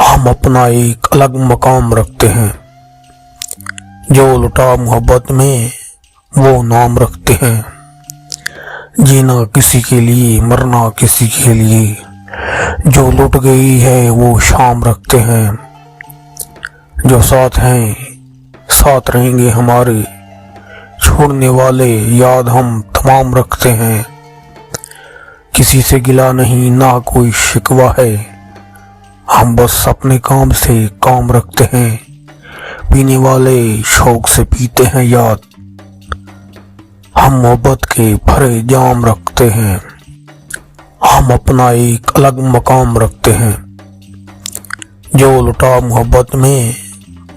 हम अपना एक अलग मकाम रखते हैं। जो लुटा मोहब्बत में वो नाम रखते हैं। जीना किसी के लिए, मरना किसी के लिए। जो लुट गई है वो शाम रखते हैं। जो साथ हैं साथ रहेंगे हमारे। छोड़ने वाले याद हम तमाम रखते हैं। किसी से गिला नहीं, ना कोई शिकवा है। हम बस अपने काम से काम रखते हैं। पीने वाले शौक से पीते हैं याद। हम मोहब्बत के भरे जाम रखते हैं। हम अपना एक अलग मकाम रखते हैं। जो लुटा मोहब्बत में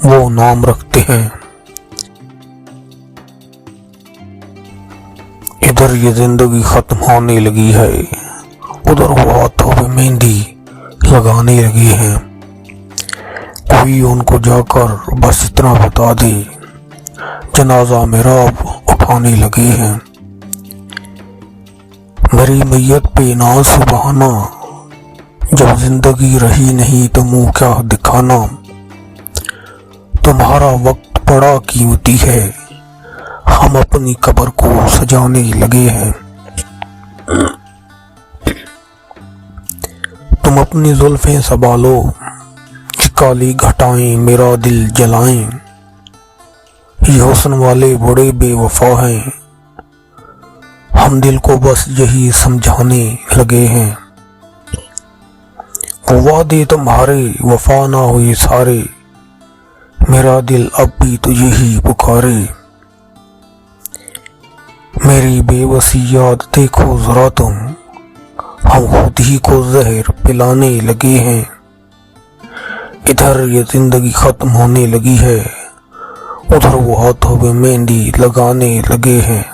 वो नाम रखते हैं। इधर ये जिंदगी खत्म होने लगी है, उधर वो हाथों पे मेहंदी लगाने लगी है। कोई उनको जाकर बस इतना बता दे, जनाजा मेरा अब उठाने लगे हैं। मेरी मैयत पे ना सुबहाना, जब जिंदगी रही नहीं तो मुंह क्या दिखाना। तुम्हारा वक्त बड़ा कीमती है, हम अपनी कब्र को सजाने लगे हैं। तुम अपनी जुल्फें संभालो, काली घटाएं मेरा दिल जलाएं। ये हुस्न वाले बड़े बेवफा हैं, हम दिल को बस यही समझाने लगे हैं। वो वादे तुम्हारे वफा ना हुए सारे, मेरा दिल अब भी तुझे ही पुकारे। मेरी बेबसी याद देखो जरा तुम, हम खुद ही को जहर पिलाने लगे हैं। इधर ये जिंदगी खत्म होने लगी है, उधर वो हाथों में मेहंदी लगाने लगे हैं।